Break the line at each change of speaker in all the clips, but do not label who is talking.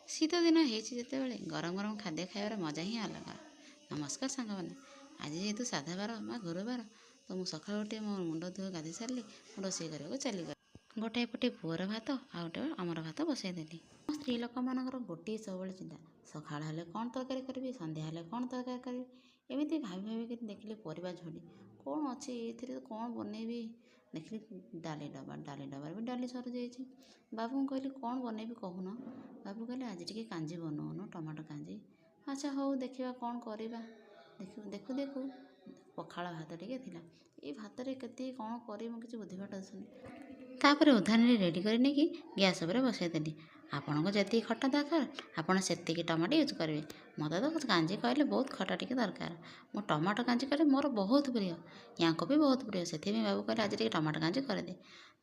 ଶୀତ ଦିନ ହେଇଛି ଯେତେବେଳେ ଗରମ ଗରମ ଖାଦ୍ୟ ଖାଇବାର ମଜା ହିଁ ଅଲଗା। ନମସ୍କାର ସାଙ୍ଗମାନେ, ଆଜି ଯେହେତୁ ସାଧାବାର ବା ଗୁରୁବାର, ତ ମୁଁ ସକାଳୁ ଉଠି ମୋ ମୁଣ୍ଡ ଧୋଇ ଗାଧୋଇ ସାରିଲି। ମୁଁ ରୋଷେଇ କରିବାକୁ ଚାଲିଗଲି। ଗୋଟାଏ ପଟେ ପୁଅର ଭାତ ଆଉ ଗୋଟେ ଆମର ଭାତ ବସାଇ ଦେଲି। ମୋ ସ୍ତ୍ରୀ ଲୋକମାନଙ୍କର ଗୋଟିଏ ସବୁବେଳେ ଚିନ୍ତା, ସକାଳ ହେଲେ କ'ଣ ତରକାରୀ କରିବି, ସନ୍ଧ୍ୟା ହେଲେ କ'ଣ ତରକାରୀ କରିବି। ଏମିତି ଭାବି ଭାବିକି ଦେଖିଲି ପରିବା ଝୋଲି କ'ଣ ଅଛି ଏଥିରେ, କ'ଣ ବନେଇବି। ଦେଖିଲି ଡାଲି ଡବାରେ ବି ଡାଲି ସରିଯାଇଛି। ବାବୁଙ୍କୁ କହିଲି କ'ଣ ବନେଇବି କହୁନ। ବାବୁ କହିଲେ ଆଜି ଟିକେ କାଞ୍ଜି ବନଉନୁ, ଟମାଟୋ କାଞ୍ଜି। ଆଚ୍ଛା ହଉ ଦେଖିବା କ'ଣ କରିବା। ଦେଖୁ ଦେଖୁ ପଖାଳ ଭାତ ଟିକେ ଥିଲା। ଏଇ ଭାତରେ କେତେ କ'ଣ କରିବି ମୁଁ କିଛି ବୁଦ୍ଧିବାଟ ଆସୁନି। ତାପରେ ଉଦ୍ଧାନରେ ରେଡ଼ି କରି ନେଇକି ଗ୍ୟାସ୍ ଉପରେ ବସାଇ ଦେଲି। ଆପଣଙ୍କୁ ଯେତିକି ଖଟା ଦରକାର ଆପଣ ସେତିକି ଟମାଟୋ ୟୁଜ୍ କରିବେ। ମୋତେ ତ କାଞ୍ଜି କହିଲେ ବହୁତ ଖଟା ଟିକେ ଦରକାର। ମୁଁ ଟମାଟୋ କାଞ୍ଜି କଲେ ମୋର ବହୁତ ପ୍ରିୟ, ୟାଙ୍କୁ ବି ବହୁତ ପ୍ରିୟ। ସେଥିପାଇଁ ବାବୁ କହିଲେ ଆଜି ଟିକେ ଟମାଟୋ କାଞ୍ଜି କରିଦେ।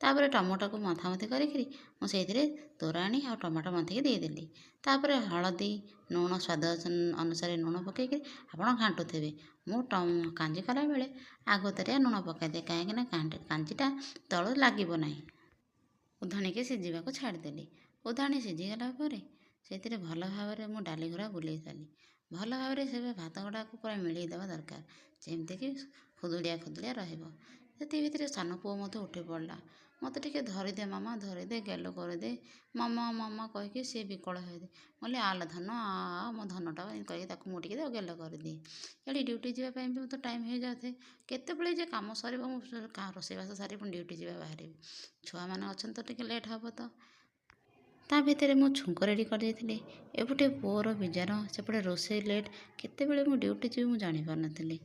ତାପରେ ଟମାଟୋକୁ ମଥାମଥି କରିକିରି ମୁଁ ସେଇଥିରେ ତୋରାଣି ଆଉ ଟମାଟୋ ମନ୍ଥିକି ଦେଇଦେଲି। ତାପରେ ହଳଦୀ, ଲୁଣ ସ୍ୱାଦ ଅନୁସାରେ ଲୁଣ ପକାଇକିରି ଆପଣ ଘାଣ୍ଟୁଥିବେ। ମୁଁ କାଞ୍ଜି କଲାବେଳେ ଆଗତୁରିଆ ଲୁଣ ପକାଇଦିଏ, କାହିଁକିନା କାଞ୍ଜିଟା ତଳୁ ଲାଗିବ ନାହିଁ। ଉଦ୍ଧାଣିକି ସିଝିବାକୁ ଛାଡ଼ିଦେଲି। ଉଦ୍ଧାଣି ସିଝିଗଲା ପରେ ସେଥିରେ ଭଲ ଭାବରେ ମୁଁ ଡାଲି ଗୁଡ଼ା ବୁଲେଇ ସାରିଲି। ଭଲ ଭାବରେ ସେ ଭାତ ଗୁଡ଼ାକୁ ପୁରା ମିଳେଇ ଦେବା ଦରକାର, ଯେମିତିକି ଖୁଦୁଡ଼ିଆ ରହିବ। ସେଥି ଭିତରେ ସାନ ପୁଅ ମଧ୍ୟ ଉଠି ପଡ଼ିଲା। ମୋତେ ଟିକେ ଧରିଦେ ମାମା, ଧରିଦେ, ଗେଲ କରିଦେ, ମାମା କହିକି ସିଏ ବିକଳ ହେଇଦେ। ମୁଁ କହିଲି ଆଲୋ ଧନ, ମୋ ଧନଟା କହିକି ତାକୁ ମୁଁ ଟିକେ ଗେଲ କରିଦିଏ। ଏଠି ଡ୍ୟୁଟି ଯିବା ପାଇଁ ବି ମୋତେ ଟାଇମ୍ ହେଇଯାଉଥାଏ। କେତେବେଳେ ଯେ କାମ ସରିବ, ମୁଁ ରୋଷେଇବାସ ସାରି ପୁଣି ଡ୍ୟୁଟି ଯିବା ବାହାରିବି। ଛୁଆମାନେ ଅଛନ୍ତି ତ ଟିକେ ଲେଟ୍ ହେବ ତ। ତା ଭିତରେ ମୁଁ ଛୁଙ୍କ ରେଡ଼ି କରିଦେଇଥିଲି। ଏପଟେ ପୁଅର ବିଜାର, ସେପଟେ ରୋଷେଇ ଲେଟ୍। କେତେବେଳେ ମୁଁ ଡ୍ୟୁଟି ଯିବି ମୁଁ ଜାଣିପାରୁନଥିଲି।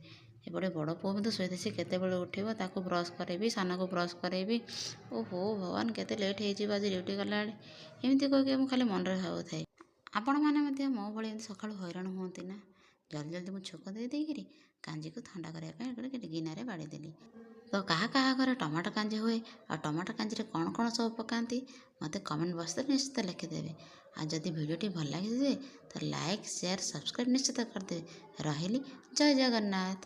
ଏପଟେ ବଡ଼ ପୁଅ ମଧ୍ୟ ଶୋଇଥାଏ, ସେ କେତେବେଳେ ଉଠିବ, ତାକୁ ବ୍ରସ୍ କରେଇବି, ସାନକୁ ବ୍ରସ୍ କରେଇବି। ଓହୋ ଭଗବାନ, କେତେ ଲେଟ୍ ହେଇଯିବ ଆଜି ଡ୍ୟୁଟି ଗଲାବେଳେ। ଏମିତି କହିକି ମୁଁ ଖାଲି ମନରେ ଭାବୁଥାଏ। ଆପଣମାନେ ମଧ୍ୟ ମୋ ଭଳି ଏମିତି ସକାଳୁ ହଇରାଣ ହୁଅନ୍ତି ନା। ଜଲ୍ଦି ମୁଁ ଛୁଙ୍କ ଦେଇକିରି କାଞ୍ଜିକୁ ଥଣ୍ଡା କରିବା ପାଇଁ ଗୋଟେ ଗିନାରେ ବାଢ଼ି ଦେଲି। ତ କାହା ଘରେ ଟମାଟୋ କାଞ୍ଜି ହୁଏ ଆଉ ଟମାଟୋ କାଞ୍ଜିରେ କ'ଣ ସବୁ ପକାନ୍ତି ମୋତେ କମେଣ୍ଟ ବକ୍ସରେ ନିଶ୍ଚିତ ଲେଖିଦେବେ। ଆଉ ଯଦି ଭିଡ଼ିଓଟି ଭଲ ଲାଗିଥାଏ ତ ଲାଇକ୍, ସେୟାର, ସବସ୍କ୍ରାଇବ୍ ନିଶ୍ଚିତ କରିଦେବେ। ରହିଲି, ଜୟ ଜଗନ୍ନାଥ।